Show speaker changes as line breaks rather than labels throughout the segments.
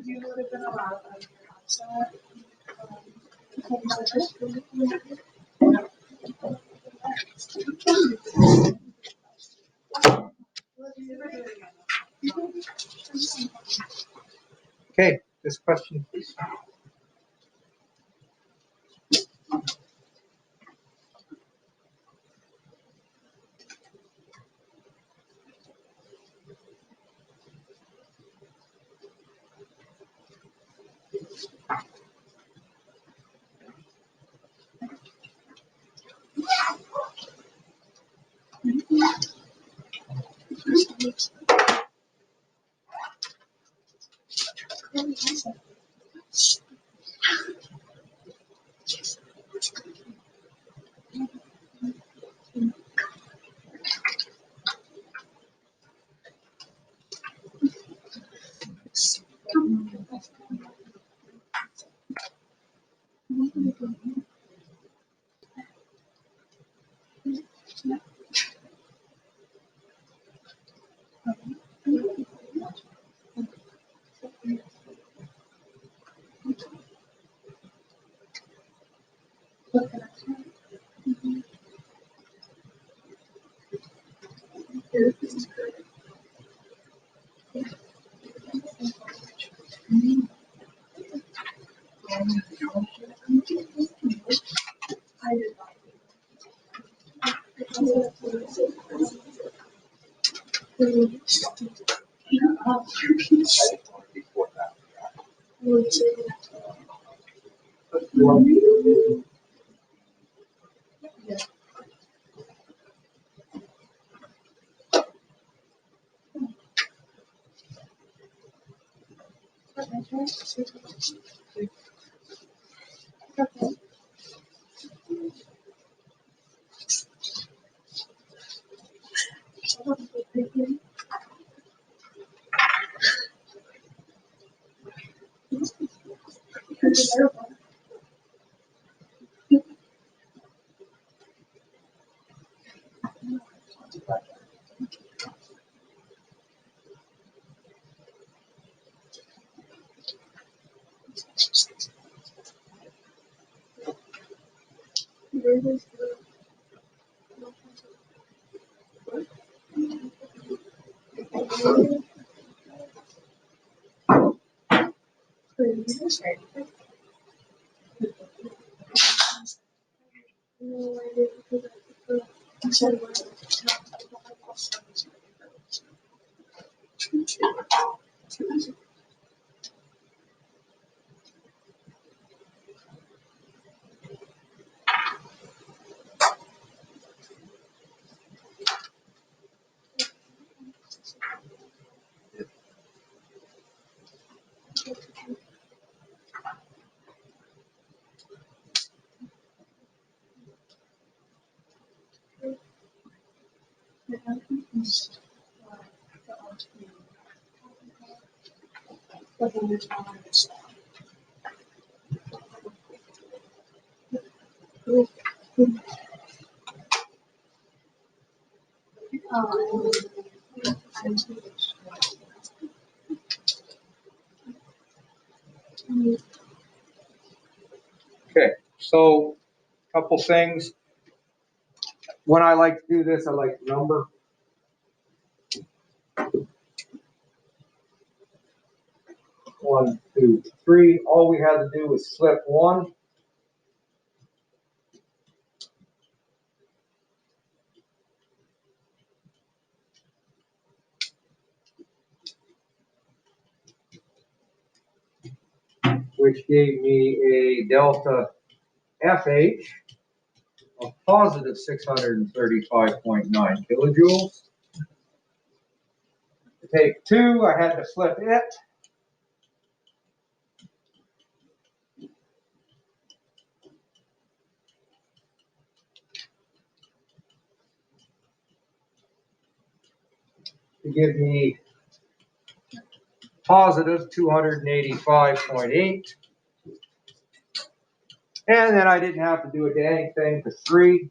You would have been allowed on your outside.
Okay, this question, please. Okay, so a couple things. When I like to do this, I like to number. One, two, three. All we had to do was slip one. Which gave me a delta FH of positive 635.9 kilojoules. To take two, I had to flip it. To give me positive 285.8. And then I didn't have to do a dang thing for three.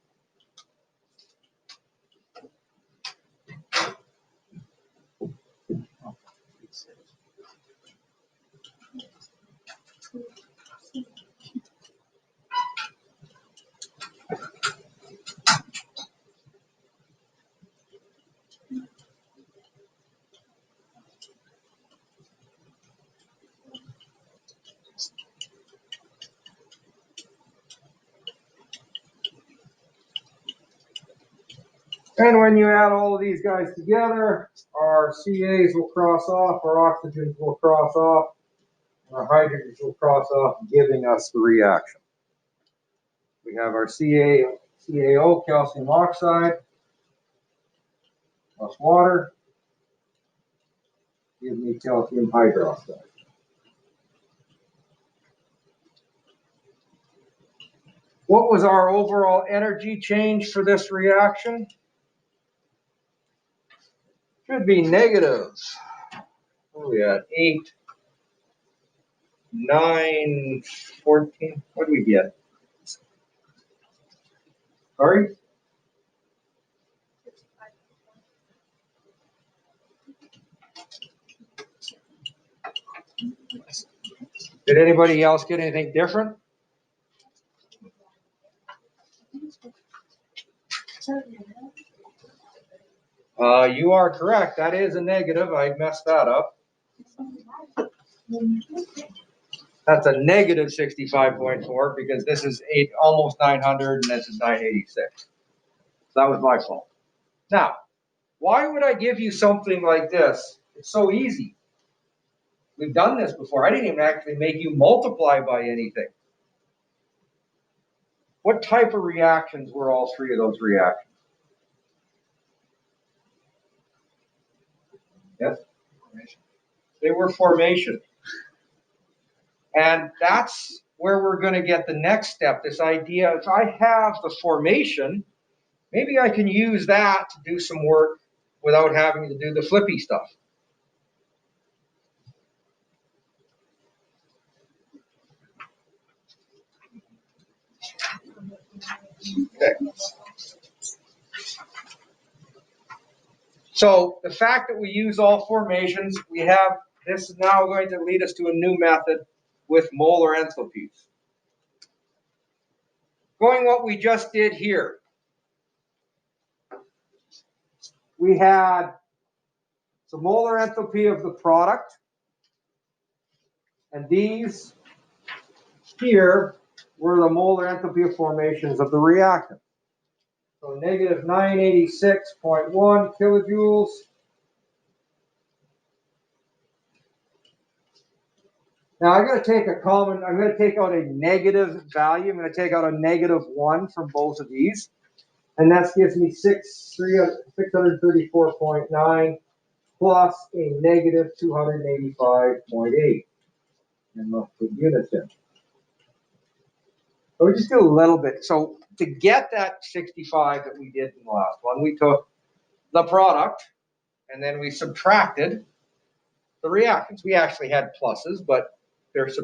And when you add all of these guys together, our CAs will cross off, our oxygens will cross off, and our hydrogens will cross off, giving us the reaction. We have our CaO, calcium oxide, plus water, give me calcium hydroxide. What was our overall energy change for this reaction? Should be negative. What are we at? 8, 9, 14. What do we get? Sorry? Did anybody else get anything different? You are correct. That is a negative. I messed that up. That's a negative 65.4 because this is almost 900 and this is 986. So that was my fault. Now, why would I give you something like this? It's so easy. We've done this before. I didn't even actually make you multiply by anything. What type of reactions were all three of those reactions? Yes? They were formation. And that's where we're going to get the next step, this idea, if I have the formation, maybe I can use that to do some work without having to do the flippy stuff. Okay. So the fact that we use all formations, we have, this is now going to lead us to a new method with molar enthalpies. Going what we just did here. We had the molar enthalpy of the product, and these here were the molar enthalpy of formations of the reactant. So negative 986.1 kilojoules. Now I'm going to take I'm going to take out a negative value. I'm going to take out a -1 from both of these. And that gives me 634.9 plus a negative 285.8. And let's put units in. So we just do a little bit. So to get that 65 that we did in the last one, we took the product and then we subtracted the reactants. We actually had pluses, but there's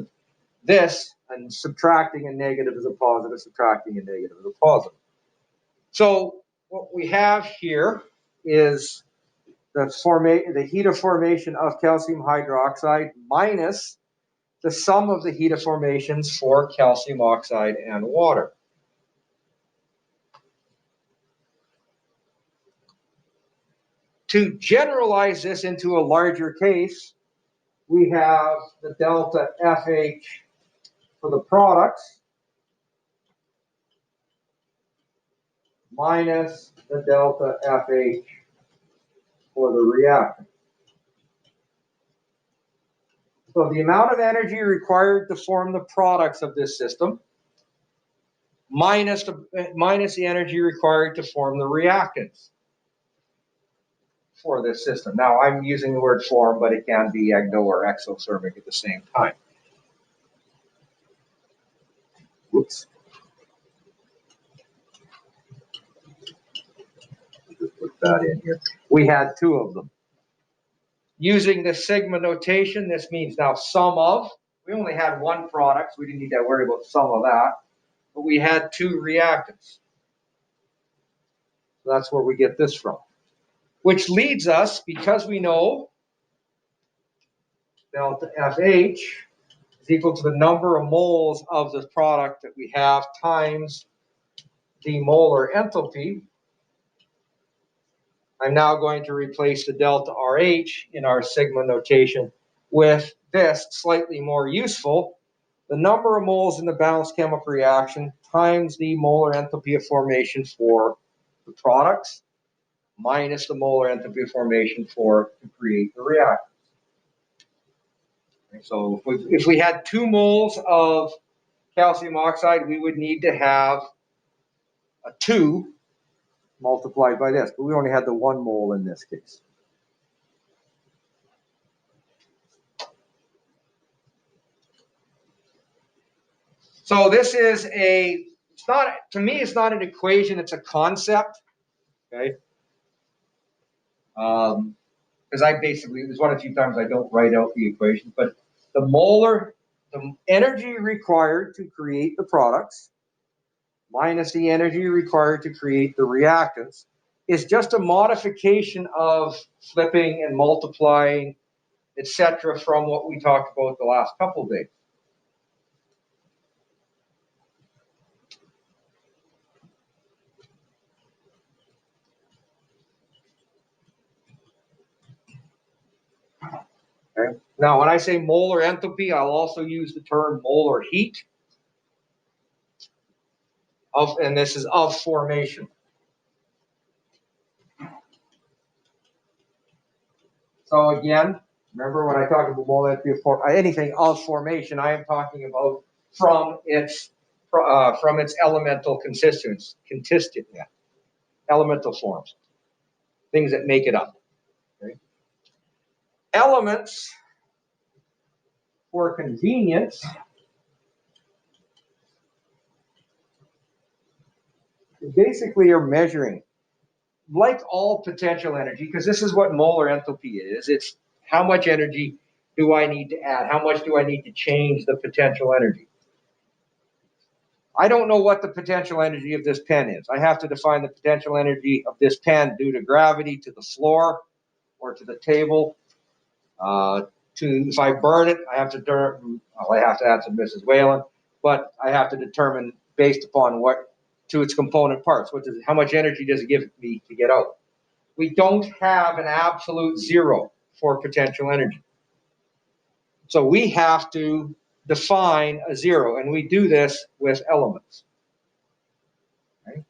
this, and subtracting a negative is a positive, subtracting a negative is a positive. So what we have here is the heat of formation of calcium hydroxide minus the sum of the heat of formations for calcium oxide and water. To generalize this into a larger case, we have the delta FH for the products minus the delta FH for the reactant. So the amount of energy required to form the products of this system minus the energy required to form the reactants for this system. Now I'm using the word form, but it can be ecto or exothermic at the same time. Whoops. Just put that in here. We had two of them. Using the sigma notation, this means now sum of. We only had one product, so we didn't need to worry about sum of that. But we had two reactants. So that's where we get this from. Which leads us, because we know delta FH is equal to the number of moles of the product that we have times the molar enthalpy, I'm now going to replace the delta RH in our sigma notation with this, slightly more useful, the number of moles in the balanced chemical reaction times the molar enthalpy of formation for the products minus the molar enthalpy of formation to create the reactants. Okay, so if we had 2 moles of calcium oxide, we would need to have a 2 multiplied by this, but we only had the 1 mole in this case. So this is it's not, to me, it's not an equation, it's a concept, okay? Because I basically, there's one or two times I don't write out the equation, but the energy required to create the products minus the energy required to create the reactants is just a modification of flipping and multiplying, etc., from what we talked about the last couple of days. Okay. Now, when I say molar enthalpy, I'll also use the term molar heat, and this is of formation. So again, remember when I talk about molar enthalpy of anything of formation, I am talking about from its elemental constituents, elemental forms, things that make it up. Okay. Elements, for convenience, basically are measuring, like all potential energy, because this is what molar enthalpy is. It's how much energy do I need to add? How much do I need to change the potential energy? I don't know what the potential energy of this pen is. I have to define the potential energy of this pen due to gravity, to the floor, or to the table. If I burn it, I have to answer Mrs. Whalen, but I have to determine based upon to its component parts. How much energy does it give me to get out? We don't have an absolute zero for potential energy. So we have to define a zero, and we do this with elements. Okay?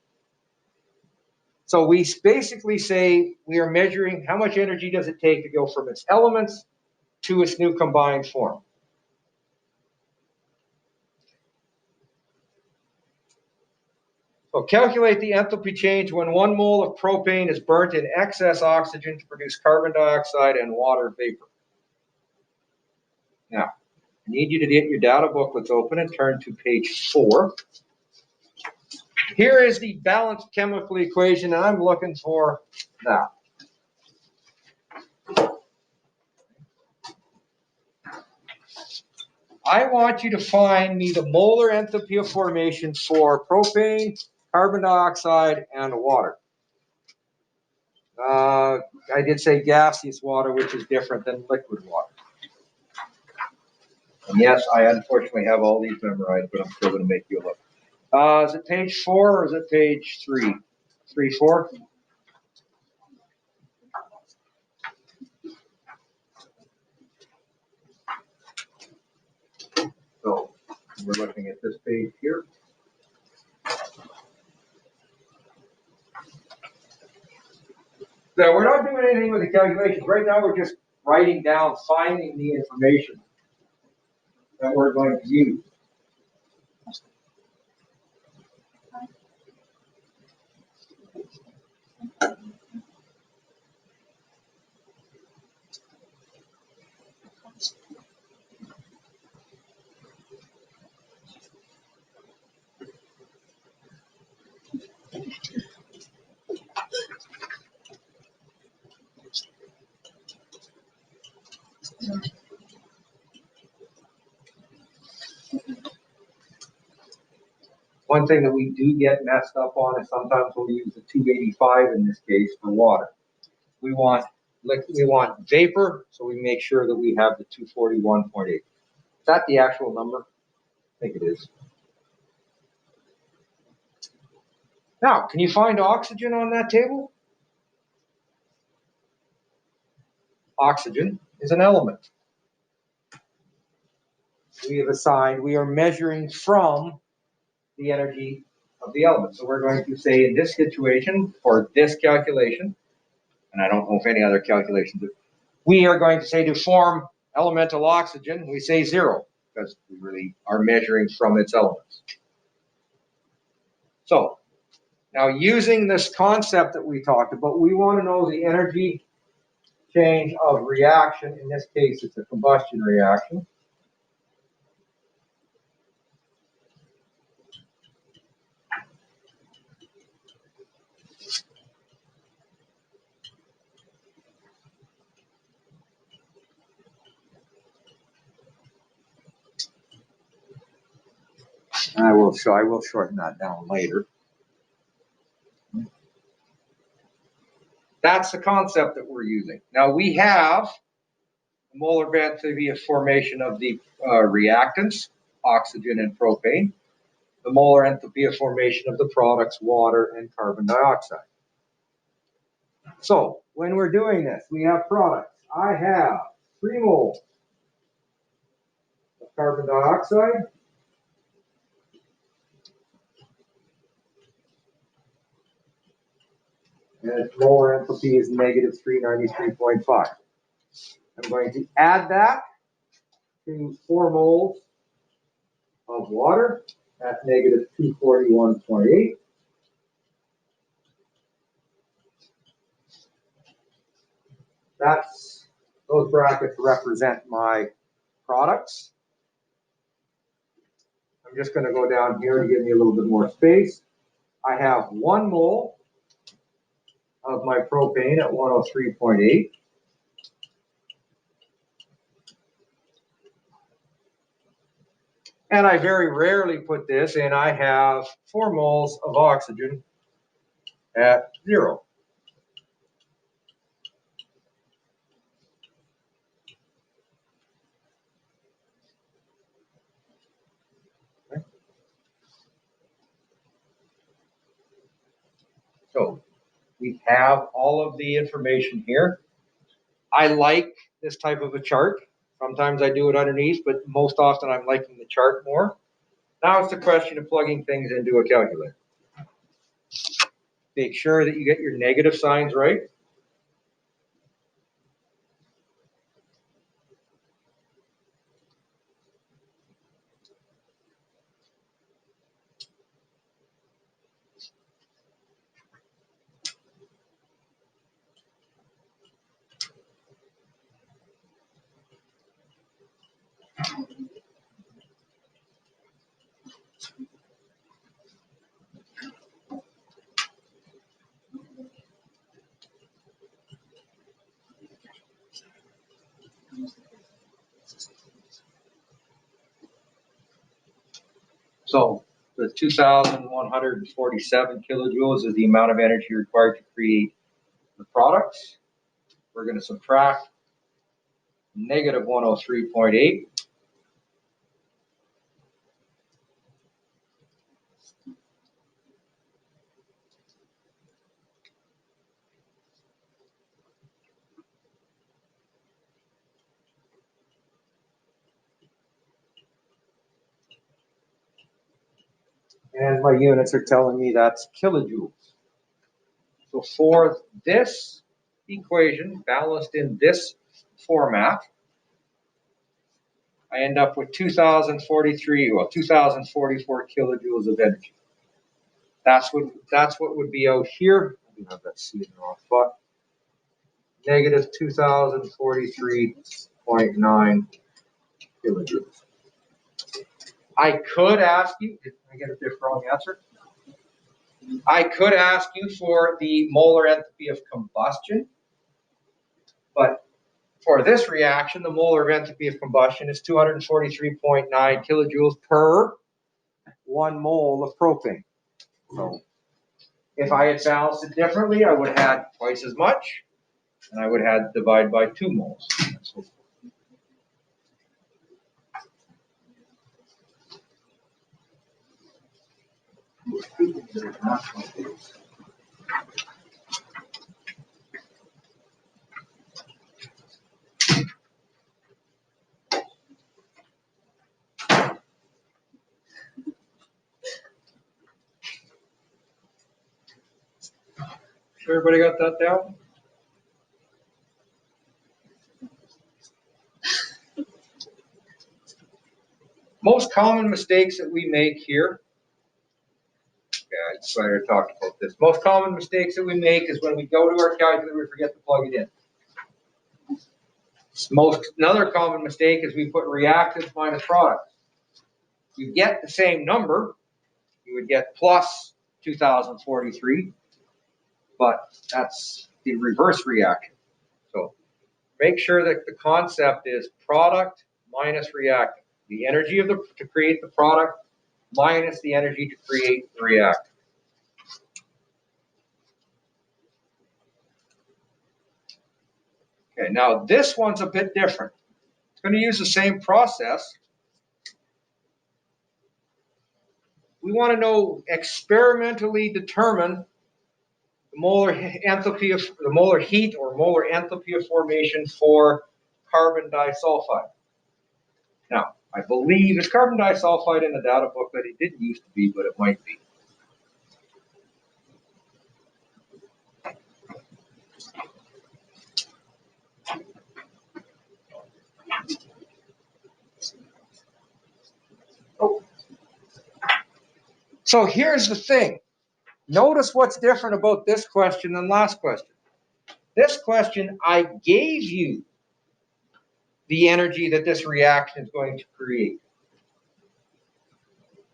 So we basically say we are measuring how much energy does it take to go from its elements to its new combined form. So calculate the enthalpy change when 1 mole of propane is burnt in excess oxygen to produce carbon dioxide and water vapor. Now, I need you to get your data booklets open and turn to page 4. Here is the balanced chemical equation, and I'm looking for that. I want you to find me the molar enthalpy of formation for propane, carbon dioxide, and water. I did say gaseous water, which is different than liquid water. And yes, I unfortunately have all these memorized, but I'm still going to make you look. Is it page 4 or is it page 3? 3, 4? So we're looking at this page here. So we're not doing anything with the calculations. Right now we're just writing down, finding the information that we're going to use. One thing that we do get messed up on is sometimes we'll use the 285 in this case for water. We want vapor, so we make sure that we have the 241.8. Is that the actual number? I think it is. Now, can you find oxygen on that table? Oxygen is an element. We are measuring from the energy of the element. So we're going to say in this situation, for this calculation, and I don't know if any other calculations. We are going to say to form elemental oxygen, we say 0 because we really are measuring from its elements. So now using this concept that we talked about, we want to know the energy change of reaction. In this case, it's a combustion reaction. I will shorten that down later. That's the concept that we're using. Now we have the molar enthalpy of formation of the reactants, oxygen and propane, the molar enthalpy of formation of the products, water and carbon dioxide. So when we're doing this, we have products. I have 3 moles of carbon dioxide, and its molar enthalpy is negative 393.5. I'm going to add that to 4 moles of water at negative 241.8. Those brackets represent my products. I'm just going to go down here to give me a little bit more space. I have 1 mole of my propane at 103.8. And I very rarely put this in. I have 4 moles of oxygen at 0. Okay. So we have all of the information here. I like this type of a chart. Sometimes I do it underneath, but most often I'm liking the chart more. Now it's the question of plugging things into a calculator. Make sure that you get your negative signs right. So the 2,147 kilojoules is the amount of energy required to create the products. We're going to subtract negative 103.8. And my units are telling me that's kilojoules. So for this equation, balanced in this format, I end up with 2,044 kilojoules of energy. That's what would be out here. I do have that C in the wrong spot. Negative 2,043.9 kilojoules. I could ask you, did I get a wrong answer? I could ask you for the molar enthalpy of combustion, but for this reaction, the molar enthalpy of combustion is 243.9 kilojoules per 1 mole of propane. So if I had balanced it differently, I would have had twice as much, and I would have divided by 2 moles. Everybody got that down? Most common mistakes that we make here, I already talked about this. Most common mistakes that we make is when we go to our calculator, we forget to plug it in. Another common mistake is we put reactants minus products. You get the same number, you would get plus 2043, but that's the reverse reaction. So make sure that the concept is product minus reactant. The energy to create the product minus the energy to create the reactant. Okay, now this one's a bit different. It's going to use the same process. We want to know, experimentally determine the molar enthalpy of the molar heat or molar enthalpy of formation for carbon disulfide. Now, I believe it's carbon disulfide in the data booklet. It didn't used to be, but it might be. Oh. So here's the thing. Notice what's different about this question than last question. This question, I gave you the energy that this reaction is going to create.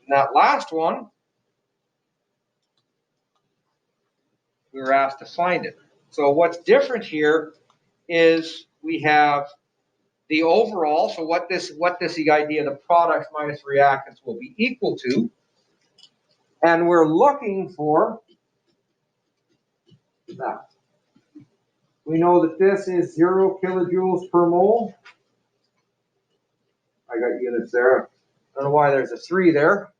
In that last one, we were asked to find it. So what's different here is we have the overall, so what this the idea the products minus reactants will be equal to, and we're looking for that. We know that this is 0 kilojoules per mole. I got units there. I don't know why there's a 3 there.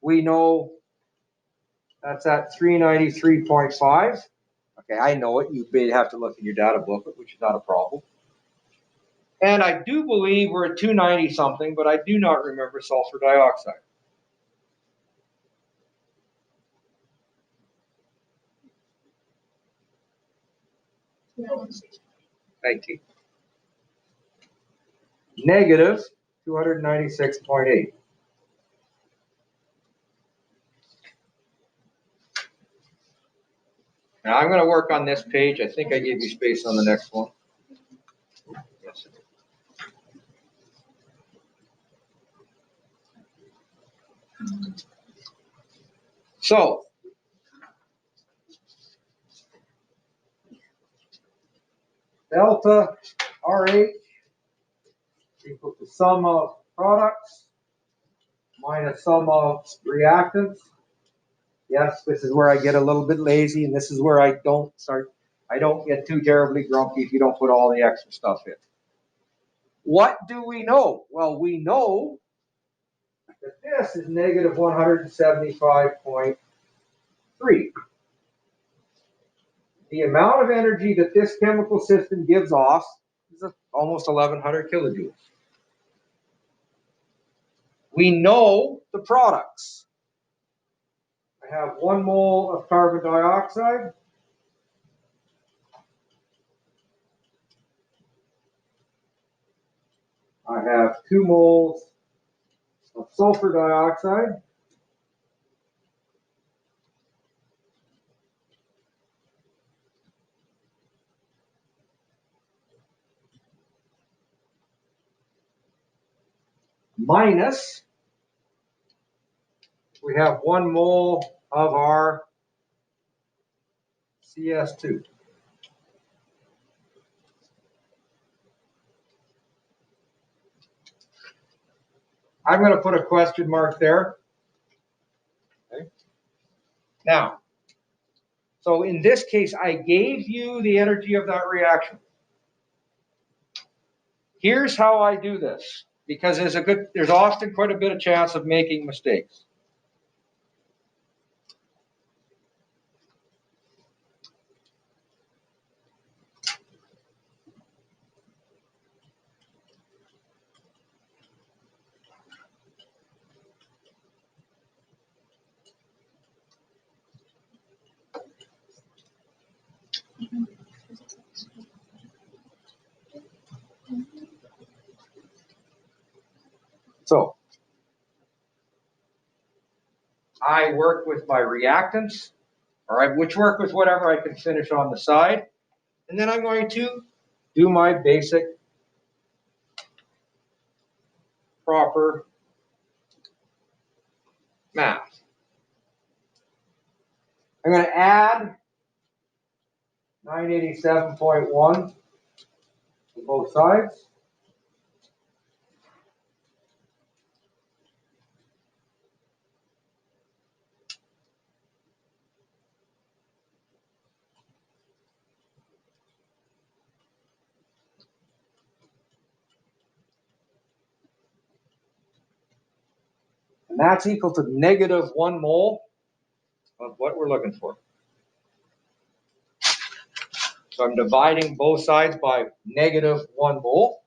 We know that's at 393.5. Okay, I know it. You may have to look in your data booklet, which is not a problem. And I do believe we're at 290 something, but I do not remember sulfur dioxide. Thank you. Negative 296.8. Now I'm going to work on this page. I think I gave you space on the next one. Yes. So, delta RH equal to sum of products minus sum of reactants. Yes, this is where I get a little bit lazy, and this is where I don't get too terribly grumpy if you don't put all the extra stuff in. What do we know? Well, we know that this is negative 175.3. The amount of energy that this chemical system gives off is almost 1100 kilojoules. We know the products. I have 1 mole of carbon dioxide. I have 2 moles of sulfur dioxide. Minus, we have 1 mole of our CS2. I'm going to put a question mark there. Okay. Now, so in this case, I gave you the energy of that reaction. Here's how I do this, because there's often quite a bit of chance of making mistakes. So I work with my reactants, which work with whatever I can finish on the side. And then I'm going to do my basic proper math. I'm going to add 987.1 to both sides. And that's equal to negative 1 mole of what we're looking for. So I'm dividing both sides by negative 1 mole.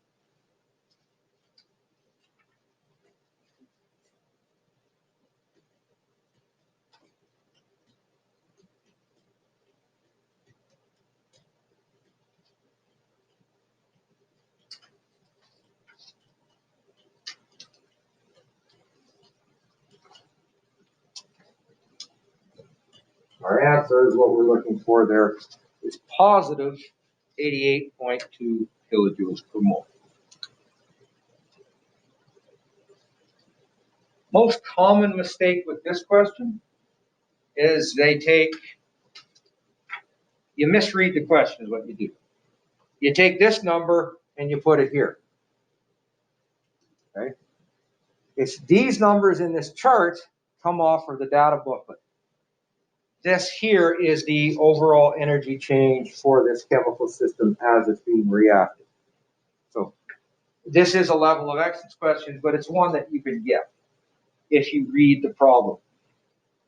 Our answer is what we're looking for there is positive 88.2 kilojoules per mole. Most common mistake with this question is you misread the question is what you do. You take this number and you put it here. Okay? It's these numbers in this chart come off of the data booklet. This here is the overall energy change for this chemical system as it's being reacted. So this is a level of excellence question, but it's one that you can get if you read the problem.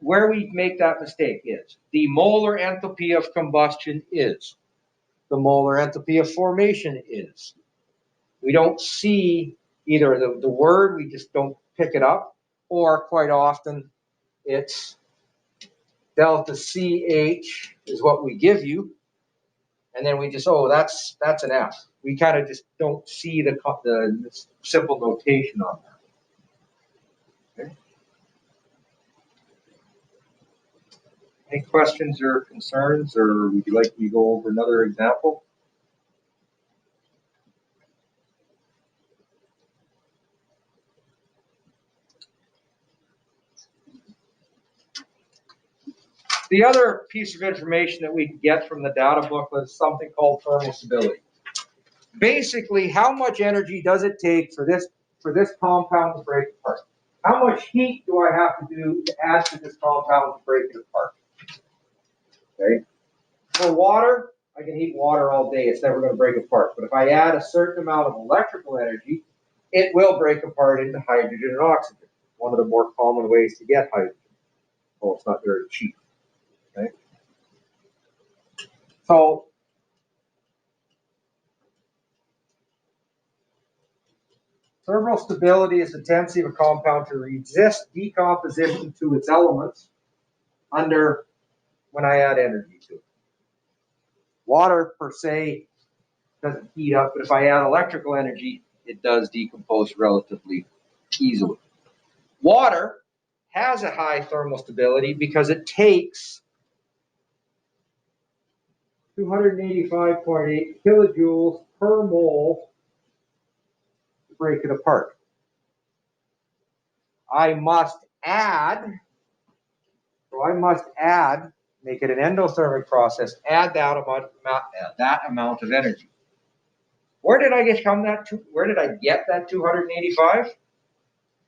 Where we make that mistake is the molar enthalpy of combustion is. The molar enthalpy of formation is. We don't see either the word, we just don't pick it up, or quite often it's delta CH is what we give you, and then we just, oh, that's an F. We kind of just don't see the simple notation on that. Okay. Any questions or concerns, or would you like me to go over another example? The other piece of information that we can get from the data booklet is something called thermal stability. Basically, how much energy does it take for this compound to break apart? How much heat do I have to do to add to this compound to break it apart? Okay. For water, I can heat water all day. It's never going to break apart. But if I add a certain amount of electrical energy, it will break apart into hydrogen and oxygen. One of the more common ways to get hydrogen. Well, it's not very cheap. Okay. So thermal stability is the tendency of a compound to resist decomposition to its elements under when I add energy to it. Water per se doesn't heat up, but if I add electrical energy, it does decompose relatively easily. Water has a high thermal stability because it takes 285.8 kilojoules per mole to break it apart. I must add, make it an endothermic process, add that amount of energy. Where did I get that 285?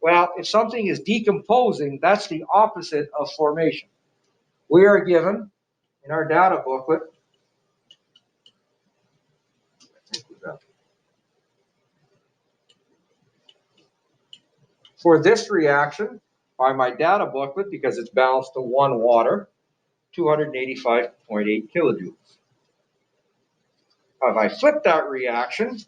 Well, if something is decomposing, that's the opposite of formation. We are given in our data booklet for this reaction by my data booklet, because it's balanced to 1 water, 285.8 kilojoules. If I flip that reaction,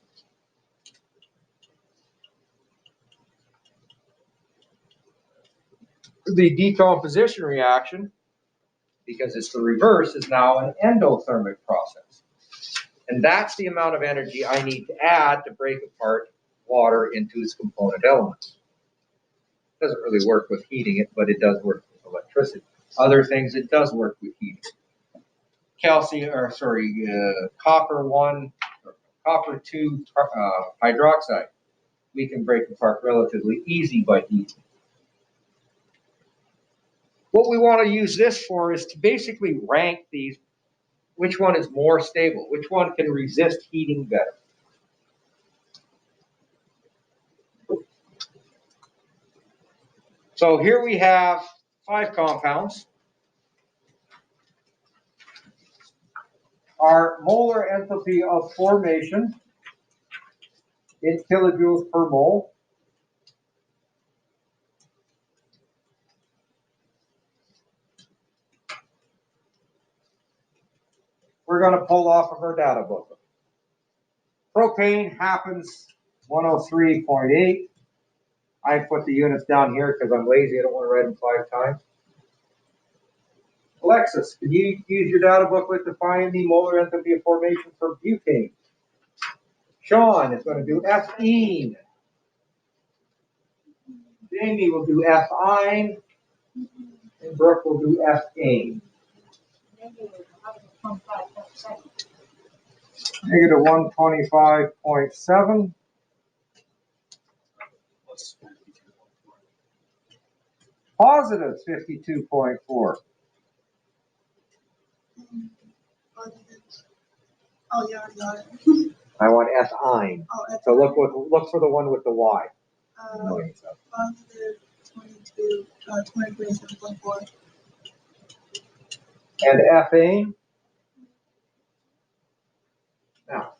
the decomposition reaction, because it's the reverse, is now an endothermic process. And that's the amount of energy I need to add to break apart water into its component elements. It doesn't really work with heating it, but it does work with electricity. Other things, it does work with heating. Copper 1, or copper 2 hydroxide. We can break apart relatively easy by heating. What we want to use this for is to basically rank these, which one is more stable, which one can resist heating better. So here we have 5 compounds. Our molar enthalpy of formation in kilojoules per mole. We're going to pull off of our data book. Propane happens 103.8. I put the units down here because I'm lazy. I don't want to write them 5 times. Alexis, can you use your data booklet to find the molar enthalpy of formation for butane? Sean is going to do ethene. Jamie will do ethine. And Brooke will do ethane. Negative 125.7. Positive 52.4.
Oh, yeah, I got it.
I want ethine.
Oh,
so look for the one with the Y.
Positive 23.4.
And ethane. Now,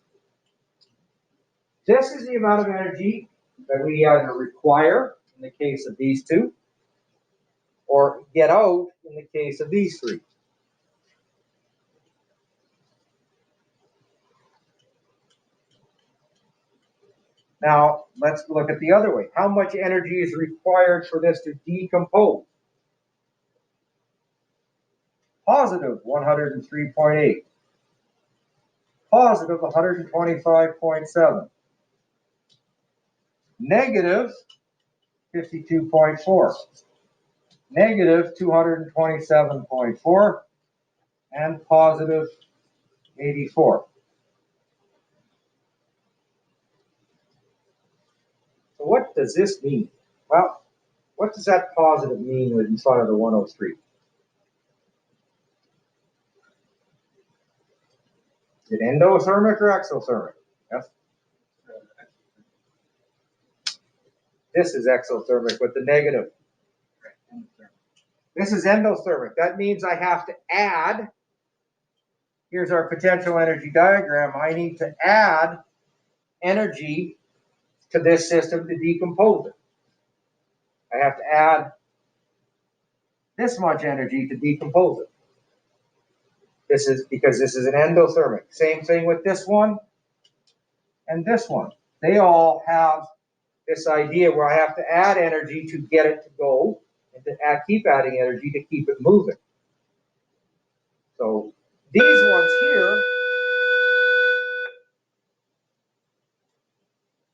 this is the amount of energy that we either require in the case of these two, or get out in the case of these 3. Now, let's look at the other way. How much energy is required for this to decompose? Positive 103.8. Positive 125.7. Negative 52.4. Negative 227.4. And positive 84. So what does this mean? Well, what does that positive mean when in front of the 103? Is it endothermic or exothermic? Yes. This is exothermic with the negative. This is endothermic. That means I have to add, here's our potential energy diagram, I need to add energy to this system to decompose it. I have to add this much energy to decompose it. This is because this is an endothermic. Same thing with this one and this one. They all have this idea where I have to add energy to get it to go and to keep adding energy to keep it moving. So these ones here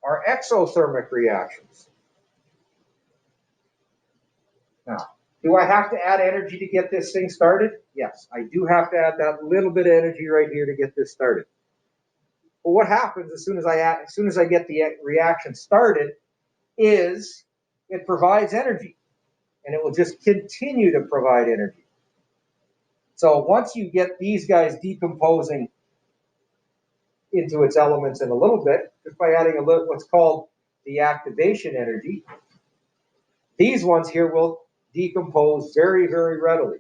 are exothermic reactions. Now, do I have to add energy to get this thing started? Yes, I do have to add that little bit of energy right here to get this started. But what happens as soon as I get the reaction started is it provides energy, and it will just continue to provide energy. So once you get these guys decomposing into its elements in a little bit, just by adding a little what's called the activation energy, these ones here will decompose very, very readily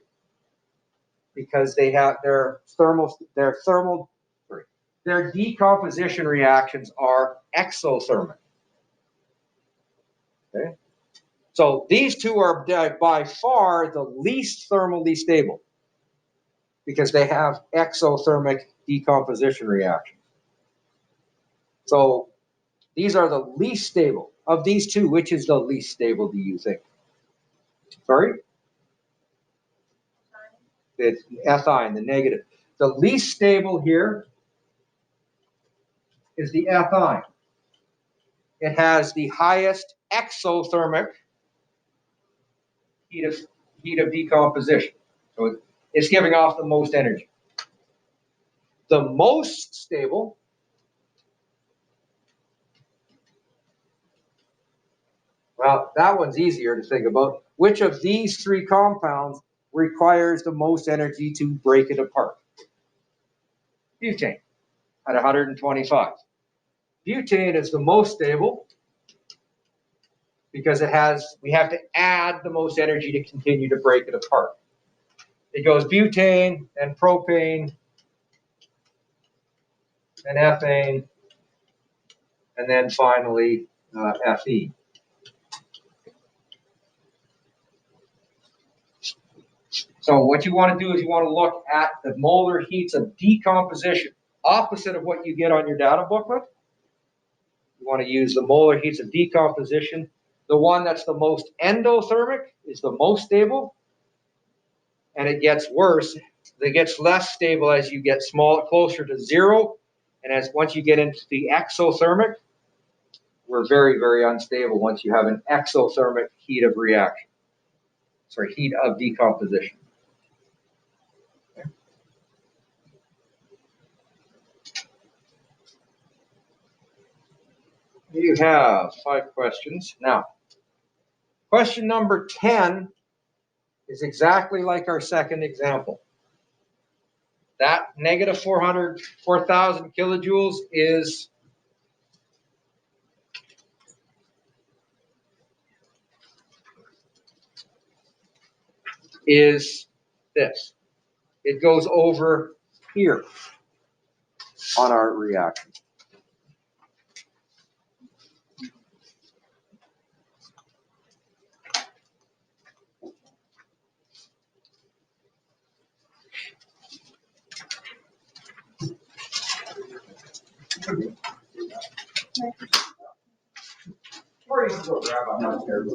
because they have their decomposition reactions are exothermic. Okay, so these two are by far the least thermally stable because they have exothermic decomposition reactions. So these are the least stable of these two. Which is the least stable, do you think? Sorry? It's ethine, the negative. The least stable here is the ethine. It has the highest exothermic heat of decomposition. So it's giving off the most energy. The most stable well, that one's easier to think about. Which of these three compounds requires the most energy to break it apart? Butane at 125. Butane is the most stable because we have to add the most energy to continue to break it apart. It goes butane, and propane, and ethane, and then finally ethene. So what you want to do is you want to look at the molar heats of decomposition, opposite of what you get on your data booklet. You want to use the molar heats of decomposition. The one that's the most endothermic is the most stable, and it gets worse. It gets less stable as you get closer to zero, and as once you get into the exothermic, we're very, very unstable once you have an exothermic heat of reaction. Sorry, heat of decomposition. You have 5 questions. Now, question number 10 is exactly like our second example. That negative 4,000 kilojoules is this. It goes over here on our reaction. Or you can go grab a downstairs.